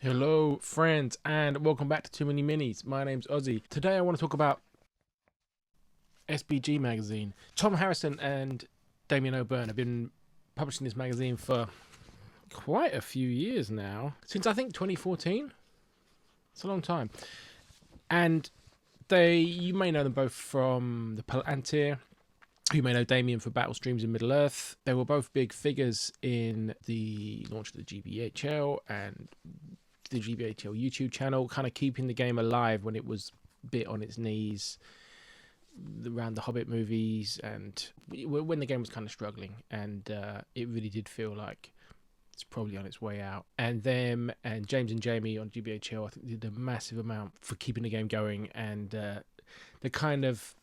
Hello, friends, and welcome back to Too Many Minis. My name's Ossie. Today, I want to talk about SBG magazine. Tom Harrison and Damien O'Byrne have been publishing this magazine for quite a few years now, since I think 2014. It's a long time, and you may know them both from the Palantir. You may know Damien for Battle Streams in Middle Earth. They were both big figures in the launch of the GBHL and the GBHL YouTube channel, kind of keeping the game alive when it was a bit on its knees around the Hobbit movies and when the game was kind of struggling, and it really did feel like it's probably on its way out. And them and James and Jamie on GBHL, I think, did a massive amount for keeping the game going, and the kind of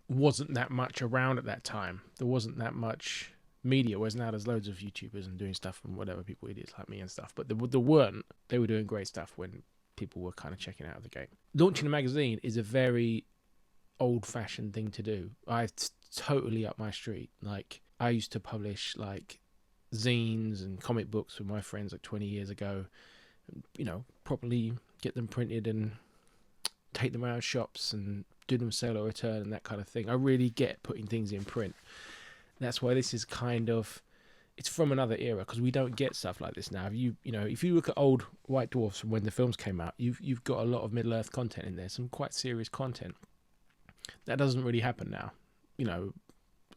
wasn't that much around at that time. There wasn't that much media, whereas now there's loads of YouTubers and doing stuff and whatever, people, idiots like me and stuff. But there weren't. They were doing great stuff when people were kind of checking out the game. Launching a magazine is a very old-fashioned thing to do. It's totally up my street. Like, I used to publish like zines and comic books with my friends like 20 years ago. You know, properly get them printed and take them around shops and do them sale or return and that kind of thing. I really get putting things in print. That's why this is kind of, it's from another era, because we don't get stuff like this now. If you look at old White Dwarfs from when the films came out, you've got a lot of Middle Earth content in there, some quite serious content. That doesn't really happen now. You know,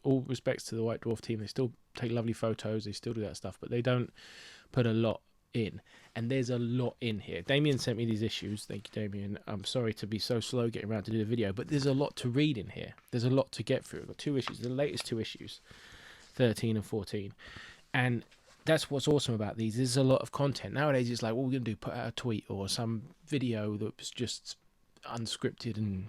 all respects to the White Dwarf team, they still take lovely photos, they still do that stuff, but they don't put a lot in. And there's a lot in here. Damien sent me these issues. Thank you, Damien. I'm sorry to be so slow getting around to do the video, but there's a lot to read in here. There's a lot to get through. I've got two issues, the latest two issues, 13 and 14. And that's what's awesome about these. There's a lot of content. Nowadays, it's like, what we're going to do, put out a tweet or some video that's just unscripted, and,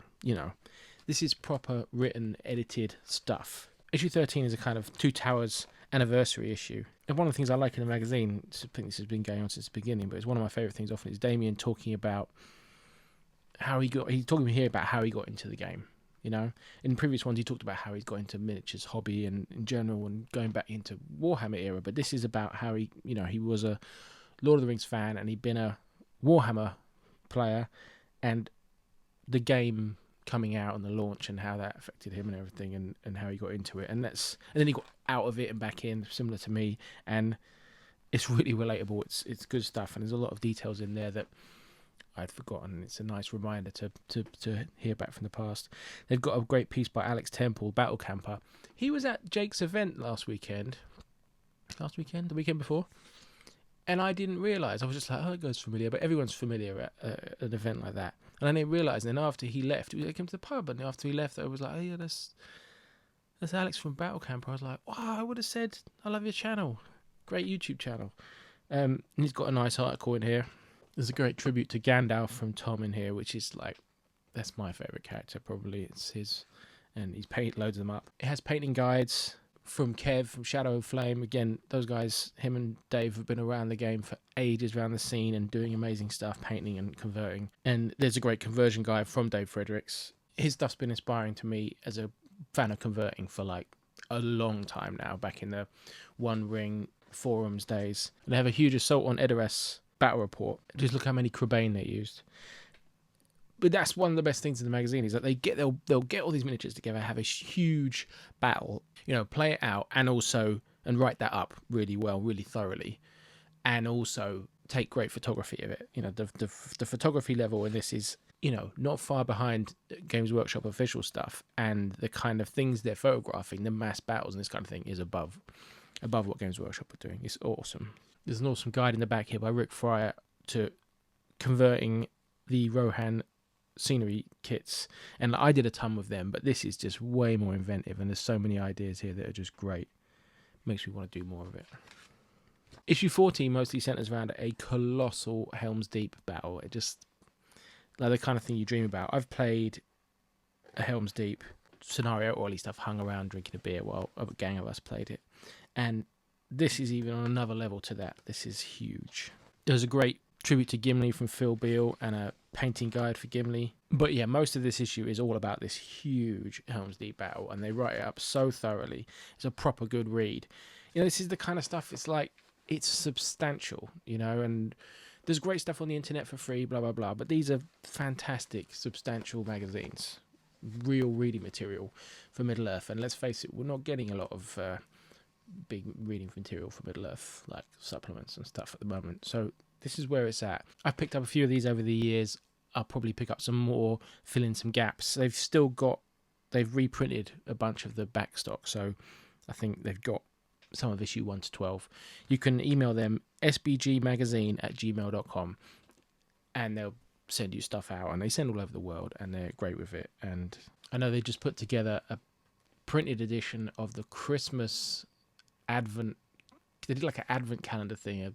this is proper written, edited stuff. Issue 13 is a kind of Two Towers anniversary issue. And one of the things I like in the magazine, I think this has been going on since the beginning, but it's one of my favourite things often, is Damien talking about he's talking here about how he got into the game. In previous ones he talked about how he's got into miniatures hobby and in general, and going back into Warhammer era, but this is about how he was a Lord of the Rings fan, and he'd been a Warhammer player, and the game coming out and the launch and how that affected him and everything, and how he got into it, and then he got out of it and back in, similar to me, and it's really relatable. It's good stuff, and there's a lot of details in there that I'd forgotten. It's a nice reminder to hear back from the past. They've got a great piece by Alex Temple, Battle Camper. He was at Jake's event the weekend before, and I didn't realise. I was just like, oh, it goes familiar, but everyone's familiar at an event like that. And I didn't realise. And then after he left, we came to the pub, and after he left, I was like, oh yeah, that's Alex from Battle Camper. I was like, wow, I would have said, I love your channel. Great YouTube channel. And he's got a nice article in here. There's a great tribute to Gandalf from Tom in here, which is like, that's my favourite character, probably. It's his, and he's painted loads of them up. It has painting guides from Kev from Shadow of Flame. Again, those guys, him and Dave, have been around the game for ages, around the scene, and doing amazing stuff, painting and converting. And there's a great conversion guide from Dave Fredericks. His stuff's been inspiring to me as a fan of converting for like a long time now, back in the One Ring forums days. And they have a huge Assault on Edoras battle report. Just look how many Crabane they used. But that's one of the best things in the magazine, is that they'll get all these miniatures together, have a huge battle, play it out, and write that up really well, really thoroughly, and also take great photography of it. The photography level in this is, not far behind Games Workshop official stuff, and the kind of things they're photographing, the mass battles and this kind of thing, is above what Games Workshop are doing. It's awesome. There's an awesome guide in the back here by Rick Fryer to converting the Rohan scenery kits, and I did a ton with them, but this is just way more inventive, and there's so many ideas here that are just great. Makes me want to do more of it. Issue 14 mostly centers around a colossal Helm's Deep battle. It just, like, the kind of thing you dream about. I've played a Helm's Deep scenario, or at least I've hung around drinking a beer while a gang of us played it, and this is even on another level to that. This is huge. There's a great tribute to Gimli from Phil Beale and a painting guide for Gimli. But yeah, most of this issue is all about this huge Helm's Deep battle, and they write it up so thoroughly. It's a proper good read. This is the kind of stuff, it's like, it's substantial, and There's great stuff on the internet for free, blah, blah, blah. But these are fantastic, substantial magazines. Real reading material for Middle-earth. And let's face it, we're not getting a lot of big reading material for Middle-earth, like supplements and stuff at the moment. So this is where it's at. I've picked up a few of these over the years. I'll probably pick up some more, fill in some gaps. They've reprinted a bunch of the back stock. So I think they've got some of issue 1 to 12. You can email them sbgmagazine@gmail.com and they'll send you stuff out, and they send all over the world, and they're great with it. And I know they just put together a printed edition of the Christmas Advent. They did like an Advent calendar thing a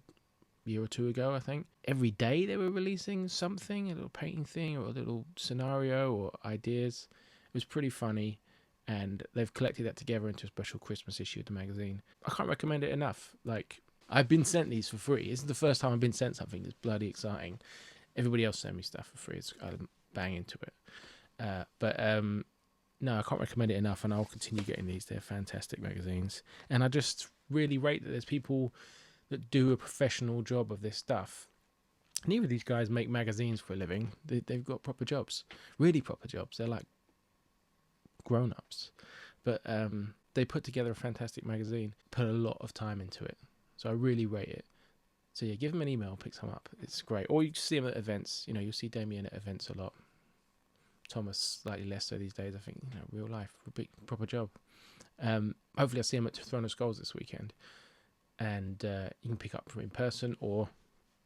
year or two ago, I think. Every day they were releasing something, a little painting thing or a little scenario or ideas. It was pretty funny, and they've collected that together into a special Christmas issue of the magazine. I can't recommend it enough. Like, I've been sent these for free. This is the first time I've been sent something that's bloody exciting. Everybody else sent me stuff for free. I'm bang into it. No, I can't recommend it enough, and I'll continue getting these. They're fantastic magazines. And I just really rate that there's people that do a professional job of this stuff. Neither of these guys make magazines for a living. They've got proper jobs, really proper jobs. They're like grown-ups. But they put together a fantastic magazine, put a lot of time into it. So I really rate it. So yeah, give them an email, pick some up. It's great. Or you can see them at events. You know, you'll see Damien at events a lot. Thomas slightly less so these days. I think, you know, real life, a big proper job. Hopefully I'll see him at Throne of Skulls this weekend. And you can pick up from in person or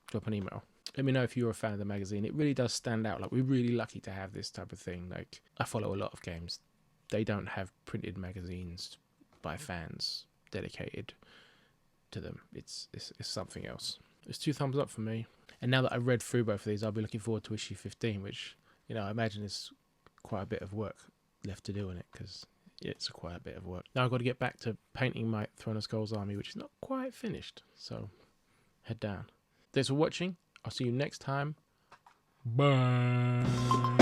drop an email. Let me know if you're a fan of the magazine. It really does stand out. Like, we're really lucky to have this type of thing. Like, I follow a lot of games. They don't have printed magazines by fans dedicated to them. It's something else. It's 2 thumbs up for me. And now that I've read through both of these, I'll be looking forward to issue 15, which, you know, I imagine is quite a bit of work left to do in it, because it's quite a bit of work. Now I've got to get back to painting my Throne of Skulls army, which is not quite finished. So head down. Thanks for watching. I'll see you next time. Bye.